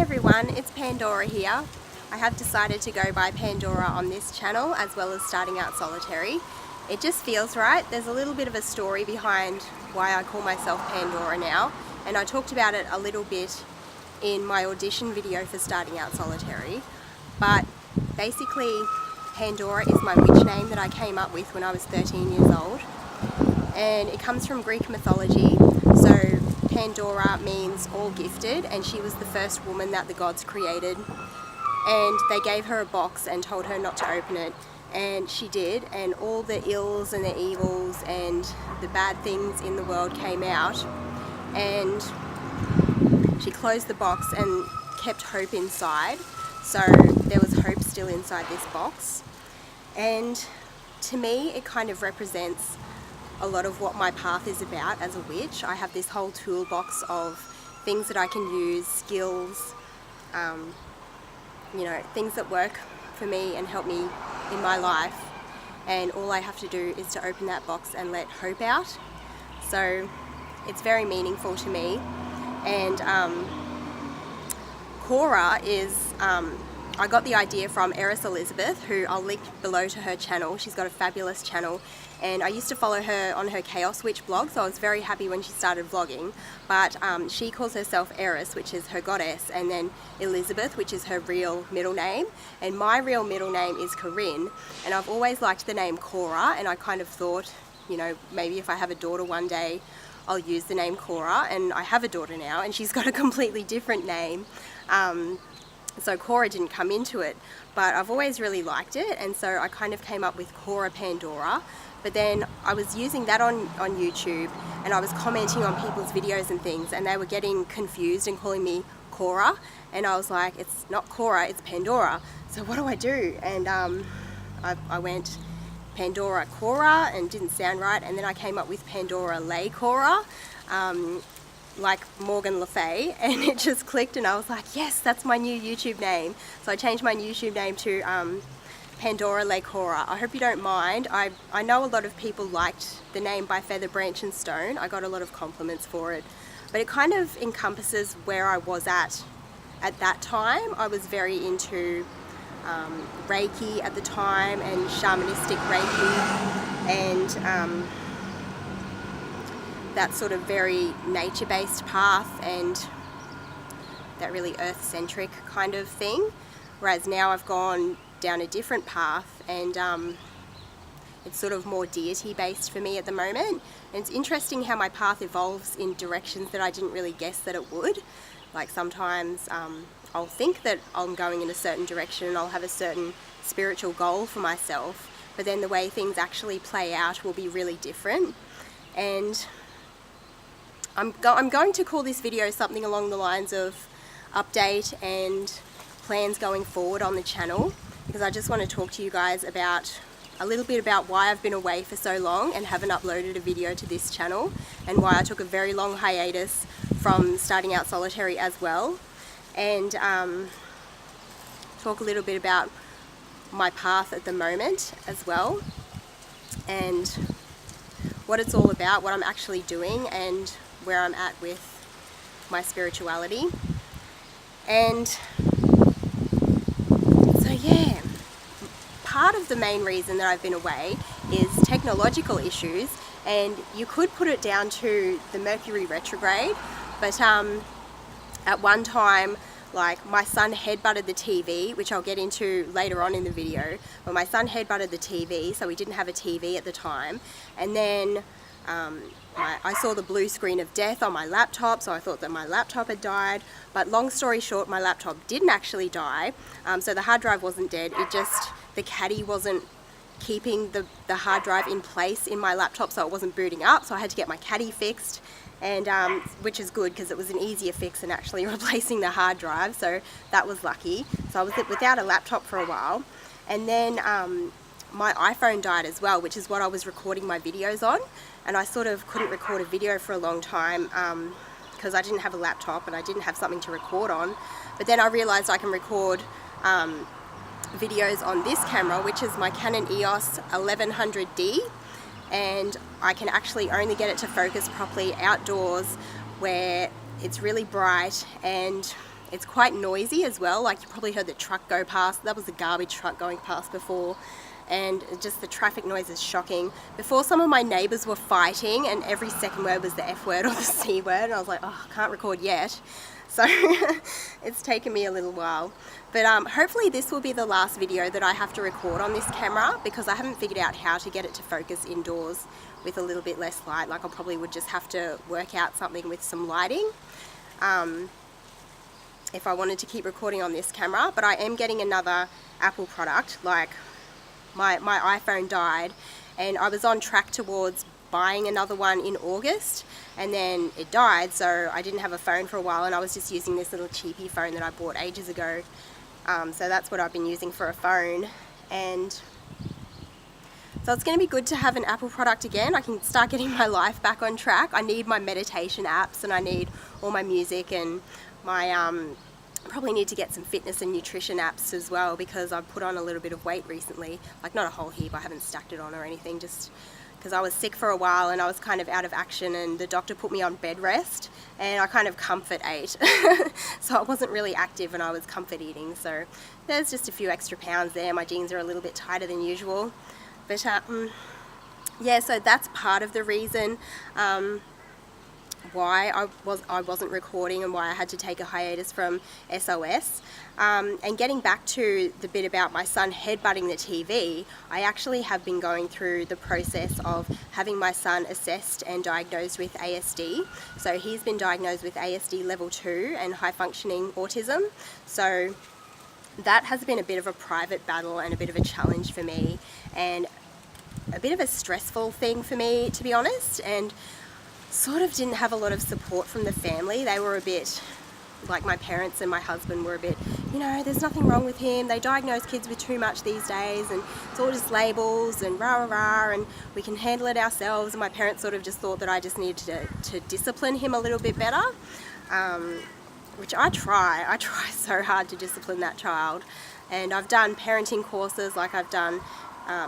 everyone, it's Pandora here. I have decided to go by Pandora on this channel as well as starting out solitary. It just feels right. There's a little bit of a story behind why I call myself Pandora now, and I talked about it a little bit in my audition video for starting out solitary. But basically Pandora is my witch name that I came up with when I was 13 years old, and it comes from Greek mythology. So Pandora means all gifted, and she was the first woman that the gods created, and they gave her a box and told her not to open it, and she did, and all the ills and the evils and the bad things in the world came out, and she closed the box and kept hope inside. So there was hope still inside this box, and to me it kind of represents a lot of what my path is about as a witch. I have this whole toolbox of things that I can use, skills, things that work for me and help me in my life, and all I have to do is to open that box and let hope out. So it's very meaningful to me. And Cora is, I got the idea from Eris Elizabeth, who I'll link below to her channel. She's got a fabulous channel, and I used to follow her on her Chaos Witch blog, so I was very happy when she started vlogging. But she calls herself Eris, which is her goddess, and then Elizabeth, which is her real middle name. And my real middle name is Corinne, and I've always liked the name Cora, and I kind of thought, maybe if I have a daughter one day, I'll use the name Cora. And I have a daughter now, and she's got a completely different name. So Cora didn't come into it, but I've always really liked it, and so I kind of came up with Cora Pandora. But then I was using that on YouTube, and I was commenting on people's videos and things, and they were getting confused and calling me Cora, and I was like, it's not Cora, it's Pandora. So what do I do? And I went Pandora Cora, and didn't sound right, and then I came up with Pandora Le Cora, like Morgan Le Fay, and it just clicked, and I was like, yes, that's my new YouTube name. So I changed my YouTube name to Pandora Le Cora. I hope you don't mind. I know a lot of people liked the name By Feather, Branch and Stone. I got a lot of compliments for it, but it kind of encompasses where I was at that time. I was very into Reiki at the time, and shamanistic Reiki, and that sort of very nature-based path, and that really earth-centric kind of thing. Whereas now I've gone down a different path, and it's sort of more deity-based for me at the moment. And it's interesting how my path evolves in directions that I didn't really guess that it would. Like sometimes I'll think that I'm going in a certain direction and I'll have a certain spiritual goal for myself, but then the way things actually play out will be really different. And I'm going to call this video something along the lines of update and plans going forward on the channel, because I just want to talk to you guys about a little bit about why I've been away for so long and haven't uploaded a video to this channel, and why I took a very long hiatus from starting out solitary as well, and talk a little bit about my path at the moment as well, and what it's all about, what I'm actually doing, and where I'm at with my spirituality. And so yeah, part of the main reason that I've been away is technological issues, and you could put it down to the Mercury retrograde. But at one time, like, my son headbutted the TV, which I'll get into later on in the video, but my son headbutted the TV, so we didn't have a TV at the time, and then I saw the blue screen of death on my laptop, so I thought that my laptop had died. But long story short, my laptop didn't actually die, so the hard drive wasn't dead. It just, the caddy wasn't keeping the hard drive in place in my laptop, so it wasn't booting up, so I had to get my caddy fixed, and which is good because it was an easier fix than actually replacing the hard drive, so that was lucky. So I was without a laptop for a while, and then my iPhone died as well, which is what I was recording my videos on, and I sort of couldn't record a video for a long time because I didn't have a laptop and I didn't have something to record on. But then I realized I can record videos on this camera, which is my Canon EOS 1100D, and I can actually only get it to focus properly outdoors where it's really bright and It's quite noisy as well. Like, you probably heard the truck go past. That was a garbage truck going past before, and just the traffic noise is shocking. Before, some of my neighbours were fighting and every second word was the F word or the C word, and I was like, oh, I can't record yet. So it's taken me a little while, but hopefully this will be the last video that I have to record on this camera, because I haven't figured out how to get it to focus indoors with a little bit less light. Like, I probably would just have to work out something with some lighting if I wanted to keep recording on this camera. But I am getting another Apple product. Like, my iPhone died and I was on track towards buying another one in August, and then it died, so I didn't have a phone for a while, and I was just using this little cheapy phone that I bought ages ago. So that's what I've been using for a phone, and so it's going to be good to have an Apple product again. I can start getting my life back on track. I need my meditation apps, and I need all my music, and my probably need to get some fitness and nutrition apps as well, because I've put on a little bit of weight recently. Like, not a whole heap, I haven't stacked it on or anything, just because I was sick for a while and I was kind of out of action, and the doctor put me on bed rest, and I kind of comfort ate. So I wasn't really active and I was comfort eating, so there's just a few extra pounds there. My jeans are a little bit tighter than usual, but yeah, so that's part of the reason why I wasn't recording and why I had to take a hiatus from SOS. And getting back to the bit about my son headbutting the TV, I actually have been going through the process of having my son assessed and diagnosed with ASD. So he's been diagnosed with ASD level 2 and high functioning autism. So that has been a bit of a private battle and a bit of a challenge for me, and a bit of a stressful thing for me, to be honest, and sort of didn't have a lot of support from the family. They were a bit, like my parents and my husband were a bit, you know, there's nothing wrong with him. They diagnose kids with too much these days, and it's all just labels and rah rah rah, and we can handle it ourselves. And my parents sort of just thought that I just needed to discipline him a little bit better, which I try so hard to discipline that child. And I've done parenting courses, like I've done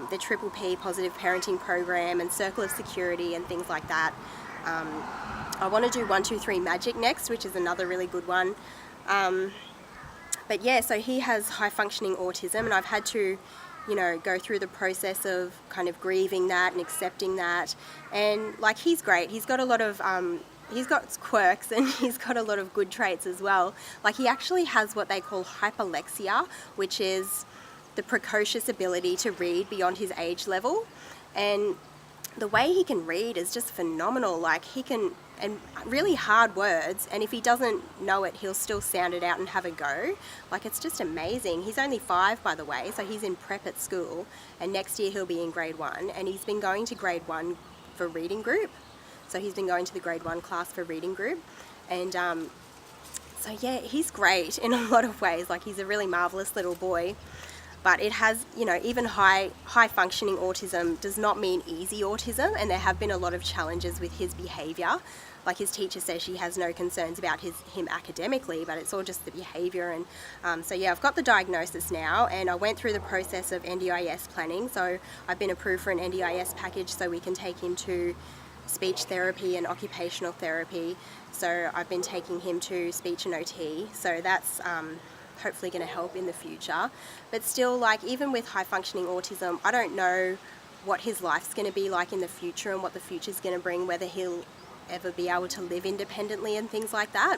the Triple P Positive Parenting Program and Circle of Security and things like that. I want to do 1, 2, 3 Magic next, which is another really good one. But yeah, so he has high functioning autism, and I've had to, you know, go through the process of kind of grieving that and accepting that. And like, he's great. He's got a lot of, he's got quirks, and he's got a lot of good traits as well. Like, he actually has what they call hyperlexia, which is the precocious ability to read beyond his age level. And the way he can read is just phenomenal. Like, he can, and really hard words, and if he doesn't know it, he'll still sound it out and have a go. Like, it's just amazing. He's only 5, by the way, so he's in prep at school, and next year he'll be in grade 1, and he's been going to grade 1 for reading group. So he's been going to the grade 1 class for reading group, and so yeah, he's great in a lot of ways. Like, he's a really marvelous little boy. But it has, you know, even high functioning autism does not mean easy autism, and there have been a lot of challenges with his behaviour. Like, his teacher says she has no concerns about him academically, but it's all just the behaviour. And so yeah, I've got the diagnosis now, and I went through the process of NDIS planning. So I've been approved for an NDIS package, so we can take him to speech therapy and occupational therapy. So I've been taking him to speech and OT. So that's hopefully going to help in the future. But still, like, even with high functioning autism, I don't know what his life's going to be like in the future, and what the future's going to bring, whether he'll ever be able to live independently and things like that.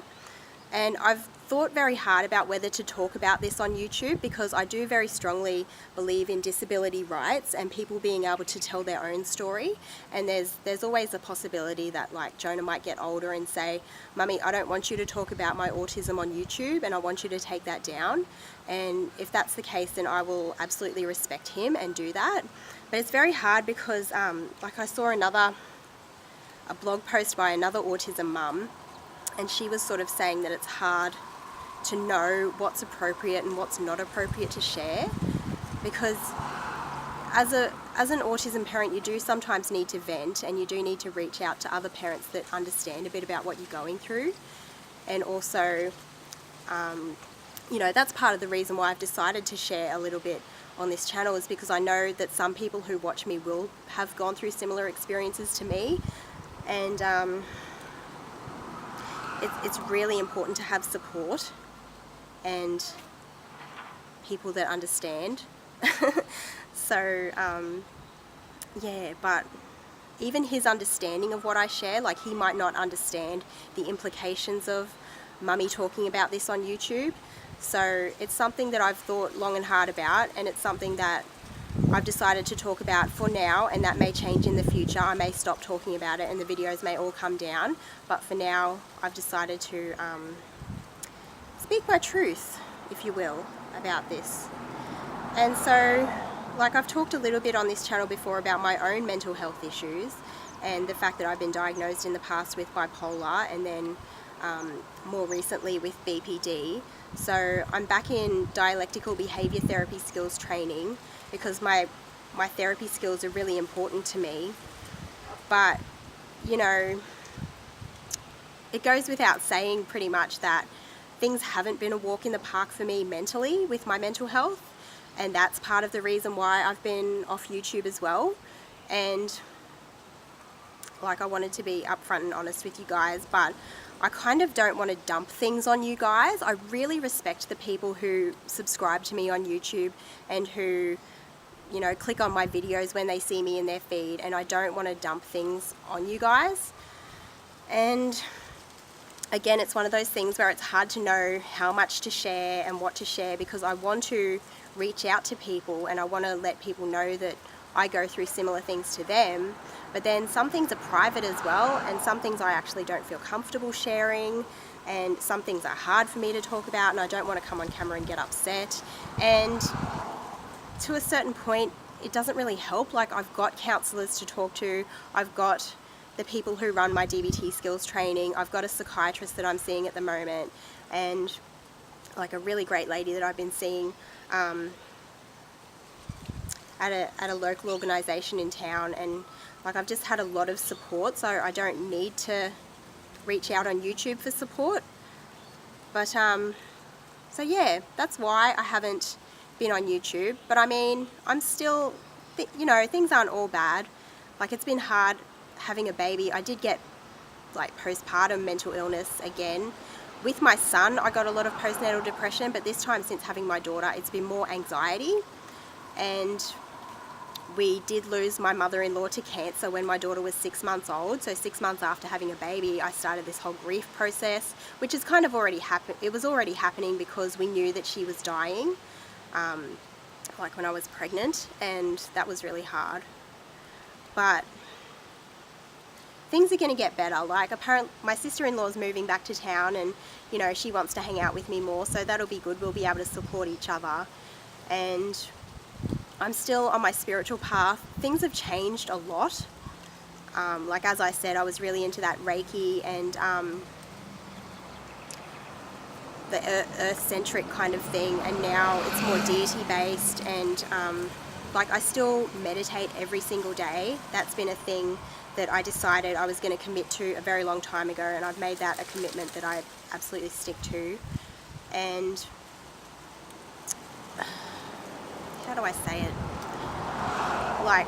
And I've thought very hard about whether to talk about this on YouTube, because I do very strongly believe in disability rights and people being able to tell their own story. And there's always a possibility that, like, Jonah might get older and say, "Mummy, I don't want you to talk about my autism on YouTube, and I want you to take that down." And if that's the case, then I will absolutely respect him and do that. But it's very hard because, like, I saw a blog post by another autism mum, and she was sort of saying that it's hard to know what's appropriate and what's not appropriate to share, because as an autism parent, you do sometimes need to vent, and you do need to reach out to other parents that understand a bit about what you're going through. And also, you know, that's part of the reason why I've decided to share a little bit on this channel, is because I know that some people who watch me will have gone through similar experiences to me. And it's really important to have support and people that understand. So yeah, but even his understanding of what I share, like he might not understand the implications of mummy talking about this on YouTube. So it's something that I've thought long and hard about, and it's something that I've decided to talk about for now, and that may change in the future. I may stop talking about it and the videos may all come down, but for now I've decided to speak my truth, if you will, about this. And so, like, I've talked a little bit on this channel before about my own mental health issues and the fact that I've been diagnosed in the past with bipolar, and then more recently with BPD. So I'm back in dialectical behaviour therapy skills training because my therapy skills are really important to me. But, you know, it goes without saying pretty much that things haven't been a walk in the park for me mentally with my mental health, and that's part of the reason why I've been off YouTube as well. And like, I wanted to be upfront and honest with you guys, but I kind of don't want to dump things on you guys. I really respect the people who subscribe to me on YouTube and who, you know, click on my videos when they see me in their feed, and I don't want to dump things on you guys. And again, it's one of those things where it's hard to know how much to share and what to share, because I want to reach out to people and I want to let people know that I go through similar things to them. But then some things are private as well, and some things I actually don't feel comfortable sharing, and some things are hard for me to talk about, and I don't want to come on camera and get upset. And to a certain point, it doesn't really help. Like, I've got counsellors to talk to, I've got the people who run my DBT skills training, I've got a psychiatrist that I'm seeing at the moment, and like a really great lady that I've been seeing at a local organisation in town. And like, I've just had a lot of support, so I don't need to reach out on YouTube for support. But so yeah, that's why I haven't been on YouTube. But I mean, I'm still, you know, things aren't all bad. Like, it's been hard having a baby. I did get like postpartum mental illness again. With my son, I got a lot of postnatal depression, but this time, since having my daughter, it's been more anxiety. And we did lose my mother-in-law to cancer when my daughter was 6 months old. So 6 months after having a baby, I started this whole grief process, which is kind of already happened. It was already happening because we knew that she was dying, like when I was pregnant, and that was really hard. But things are going to get better. Like, apparently my sister-in-law is moving back to town, and you know, she wants to hang out with me more, so that'll be good. We'll be able to support each other. And I'm still on my spiritual path. Things have changed a lot. Like, as I said, I was really into that Reiki and the earth-centric kind of thing, and now it's more deity-based. And like, I still meditate every single day. That's been a thing that I decided I was going to commit to a very long time ago, and I've made that a commitment that I absolutely stick to. And how do I say it? Like,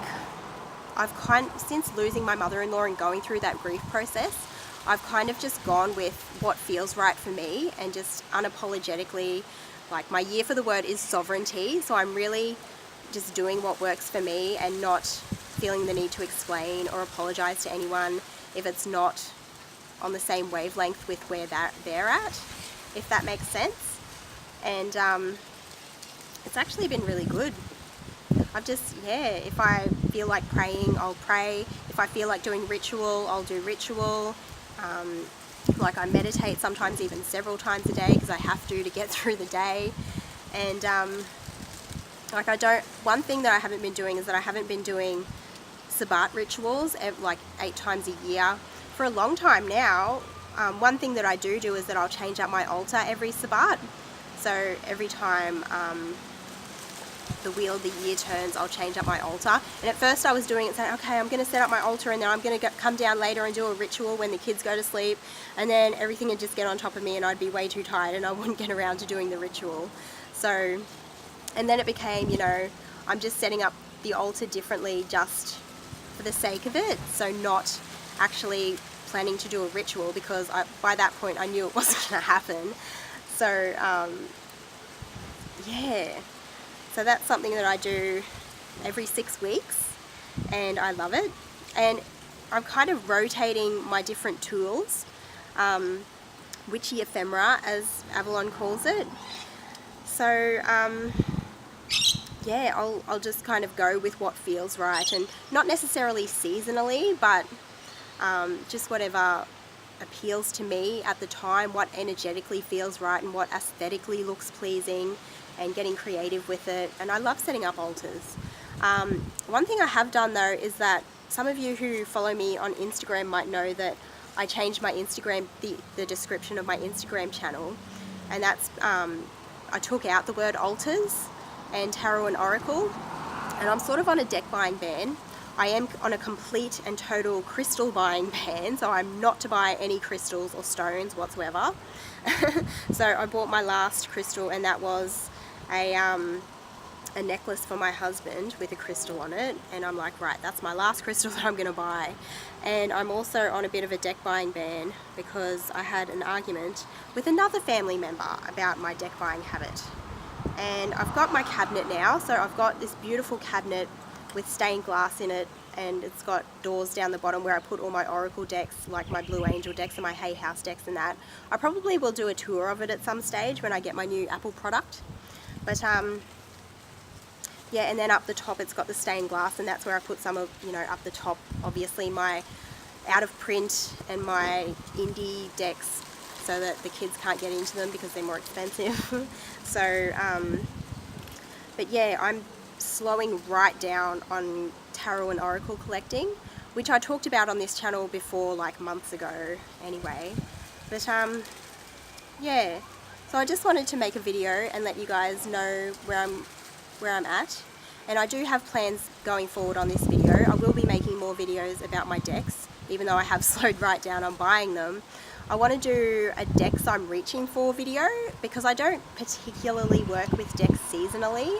since losing my mother-in-law and going through that grief process, I've kind of just gone with what feels right for me, and just unapologetically, like, my year for the word is sovereignty. So I'm really just doing what works for me and not feeling the need to explain or apologize to anyone if it's not on the same wavelength with where they're at, if that makes sense. And it's actually been really good. I've just, yeah, if I feel like praying, I'll pray. If I feel like doing ritual, I'll do ritual. Like, I meditate sometimes even several times a day because I have to get through the day. And like, one thing that I haven't been doing is that I haven't been doing Sabbat rituals like 8 times a year for a long time now. One thing that I do is that I'll change up my altar every Sabbat. So every time the wheel of the year turns, I'll change up my altar. And at first I was doing it saying, okay, I'm going to set up my altar, and then I'm going to come down later and do a ritual when the kids go to sleep, and then everything would just get on top of me and I'd be way too tired and I wouldn't get around to doing the ritual. So, and then it became, you know, I'm just setting up the altar differently just for the sake of it, so not actually planning to do a ritual, because by that point I knew it wasn't going to happen. So yeah, so that's something that I do every 6 weeks, and I love it. And I'm kind of rotating my different tools, witchy ephemera as Avalon calls it. So yeah, I'll just kind of go with what feels right, and not necessarily seasonally, but just whatever appeals to me at the time, what energetically feels right and what aesthetically looks pleasing, and getting creative with it. And I love setting up altars. One thing I have done though is that some of you who follow me on Instagram might know that I changed my Instagram, the description of my Instagram channel, and that's I took out the word altars and tarot and oracle, and I'm sort of on a deck buying ban. I am on a complete and total crystal buying ban, so I'm not to buy any crystals or stones whatsoever. So I bought my last crystal, and that was a necklace for my husband with a crystal on it, and I'm like, right, that's my last crystal that I'm gonna buy. And I'm also on a bit of a deck buying ban because I had an argument with another family member about my deck buying habit. And I've got my cabinet now, so I've got this beautiful cabinet with stained glass in it, and it's got doors down the bottom where I put all my oracle decks, like my Blue Angel decks and my Hay House decks and that. I probably will do a tour of it at some stage when I get my new Apple product. But yeah, and then up the top it's got the stained glass, and that's where I put some of, you know, up the top, obviously my out of print and my indie decks, so that the kids can't get into them because they're more expensive. So but yeah, I'm slowing right down on tarot and oracle collecting, which I talked about on this channel before, like months ago anyway. But yeah, so I just wanted to make a video and let you guys know where I'm at. And I do have plans going forward on this video. I will be making more videos about my decks, even though I have slowed right down on buying them. I want to do a decks I'm reaching for video, because I don't particularly work with decks seasonally.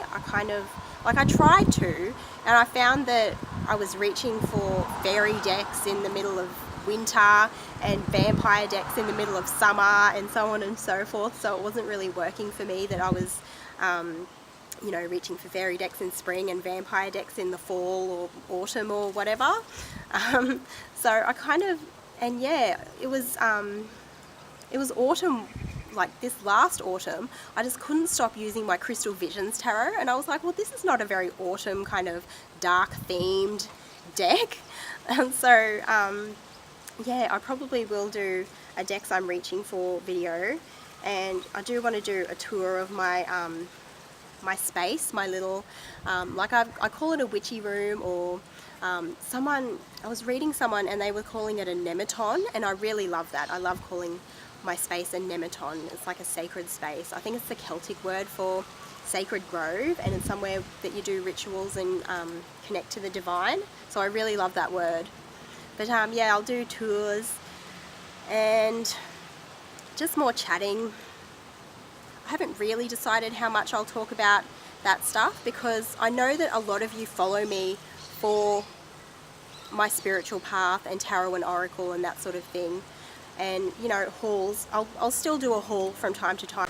I tried to, and I found that I was reaching for fairy decks in the middle of winter and vampire decks in the middle of summer and so on and so forth. So it wasn't really working for me that I was you know, reaching for fairy decks in spring and vampire decks in the fall or autumn or whatever. So I kind of, and yeah, it was autumn, like this last autumn. I just couldn't stop using my Crystal Visions tarot, and I was like, well, this is not a very autumn kind of dark themed deck. And so yeah, I probably will do a decks I'm reaching for video, and I do want to do a tour of my my space, my little like I call it a witchy room, or I was reading someone and they were calling it a nematon, and I really love that. I love calling my space a nematon. It's like a sacred space. I think it's the Celtic word for sacred grove, and it's somewhere that you do rituals and connect to the divine. So I really love that word. But yeah, I'll do tours and just more chatting. I haven't really decided how much I'll talk about that stuff, because I know that a lot of you follow me for my spiritual path and tarot and oracle and that sort of thing. And, you know, hauls. I'll still do a haul from time to time.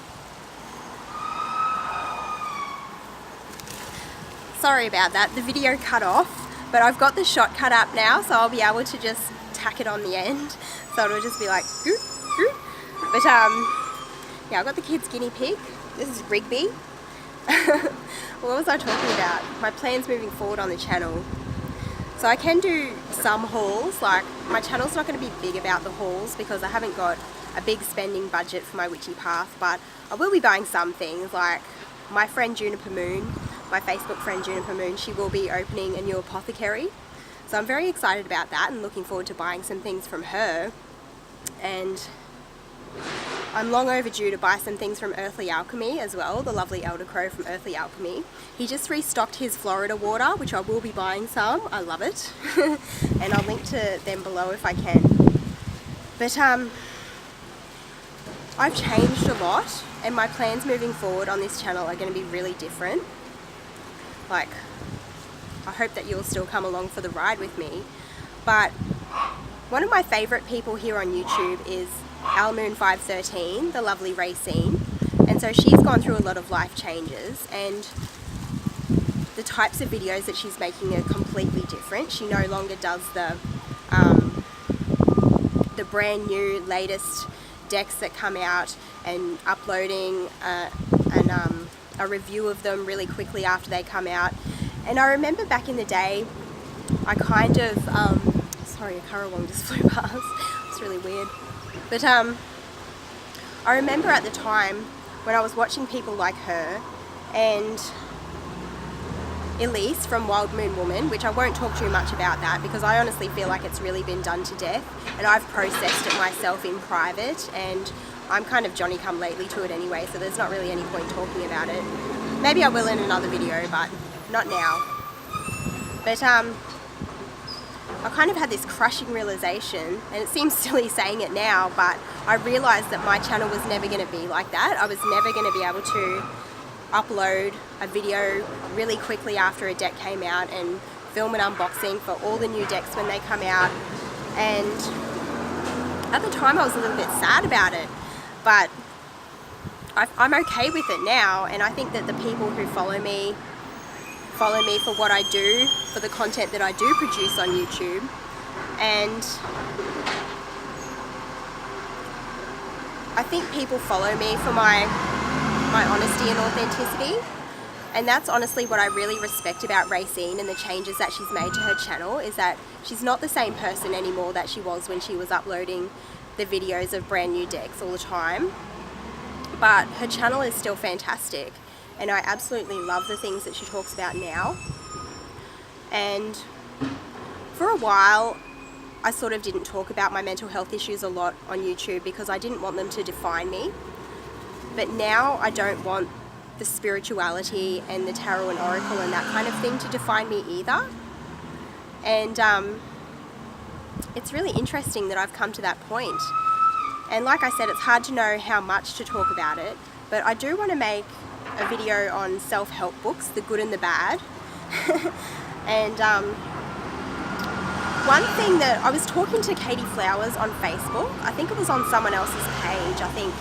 Sorry about that, the video cut off, but I've got the shot cut up now, so I'll be able to just tack it on the end. So it'll just be like, goop, goop. But yeah, I've got the kids' guinea pig. This is Rigby. What was I talking about? My plans moving forward on the channel. So I can do some hauls, like my channel's not going to be big about the hauls because I haven't got a big spending budget for my witchy path, but I will be buying some things, like my friend Juniper Moon, my Facebook friend Juniper Moon, she will be opening a new apothecary. So I'm very excited about that and looking forward to buying some things from her. And I'm long overdue to buy some things from Earthly Alchemy as well, the lovely Elder Crow from Earthly Alchemy. He just restocked his Florida water, which I will be buying some. I love it. And I'll link to them below if I can. But I've changed a lot, and my plans moving forward on this channel are going to be really different. Like, I hope that you'll still come along for the ride with me. But one of my favourite people here on YouTube is Almoon513, the lovely Racine. And so she's gone through a lot of life changes, and the types of videos that she's making are completely different. She no longer does the brand new latest decks that come out and uploading a review of them really quickly after they come out. And I remember back in the day, I kind of sorry, a currawong just flew past. It's really weird. But I remember at the time when I was watching people like her and Elise from Wild Moon Woman, which I won't talk too much about that because I honestly feel like it's really been done to death, and I've processed it myself in private, and I'm kind of Johnny come lately to it anyway, so there's not really any point talking about it. Maybe I will in another video, but not now. But I kind of had this crushing realization, and it seems silly saying it now, but I realized that my channel was never going to be like that. I was never going to be able to upload a video really quickly after a deck came out and film an unboxing for all the new decks when they come out. And at the time I was a little bit sad about it, but I'm okay with it now, and I think that the people who follow me for what I do, for the content that I do produce on YouTube. And I think people follow me for my honesty and authenticity, and that's honestly what I really respect about Racine and the changes that she's made to her channel, is that she's not the same person anymore that she was when she was uploading the videos of brand new decks all the time, but her channel is still fantastic, and I absolutely love the things that she talks about now. And for a while I sort of didn't talk about my mental health issues a lot on YouTube because I didn't want them to define me. But now I don't want the spirituality and the tarot and oracle and that kind of thing to define me either. And it's really interesting that I've come to that point. And like I said, it's hard to know how much to talk about it, but I do want to make a video on self-help books, the good and the bad. And one thing that I was talking to Katie Flowers on Facebook, I think it was on someone else's page, I think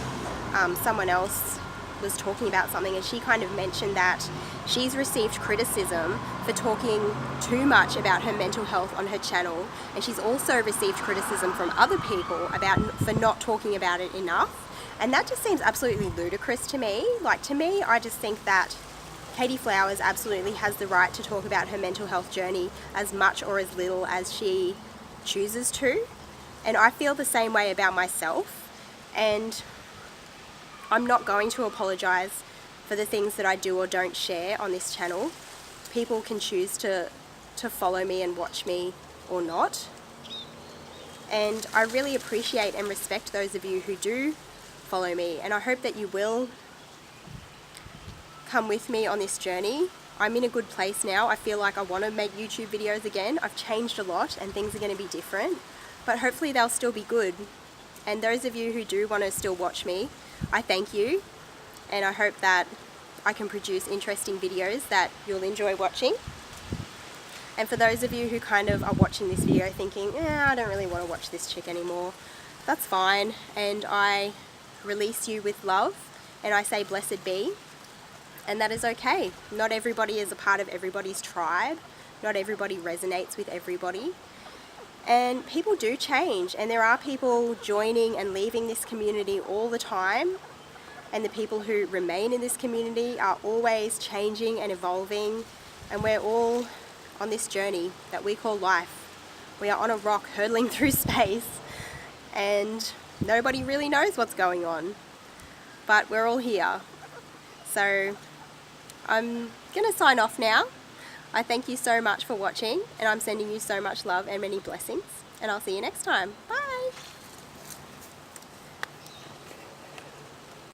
someone else was talking about something, and she kind of mentioned that she's received criticism for talking too much about her mental health on her channel, and she's also received criticism from other people for not talking about it enough. And that just seems absolutely ludicrous to me. Like, to me, I just think that Katie Flowers absolutely has the right to talk about her mental health journey as much or as little as she chooses to. And I feel the same way about myself, and I'm not going to apologize for the things that I do or don't share on this channel. People can choose to follow me and watch me or not. And I really appreciate and respect those of you who do follow me, and I hope that you will come with me on this journey. I'm in a good place now. I feel like I want to make YouTube videos again. I've changed a lot and things are going to be different, but hopefully they'll still be good. And those of you who do want to still watch me, I thank you, and I hope that I can produce interesting videos that you'll enjoy watching. And for those of you who kind of are watching this video thinking, I don't really want to watch this chick anymore, that's fine, and I release you with love, and I say blessed be, and that is okay. Not everybody is a part of everybody's tribe, not everybody resonates with everybody, and people do change, and there are people joining and leaving this community all the time, and the people who remain in this community are always changing and evolving, and we're all on this journey that we call life. We are on a rock hurtling through space, and nobody really knows what's going on, but we're all here. So I'm gonna sign off now. I thank you so much for watching, and I'm sending you so much love and many blessings, and I'll see you next time. Bye!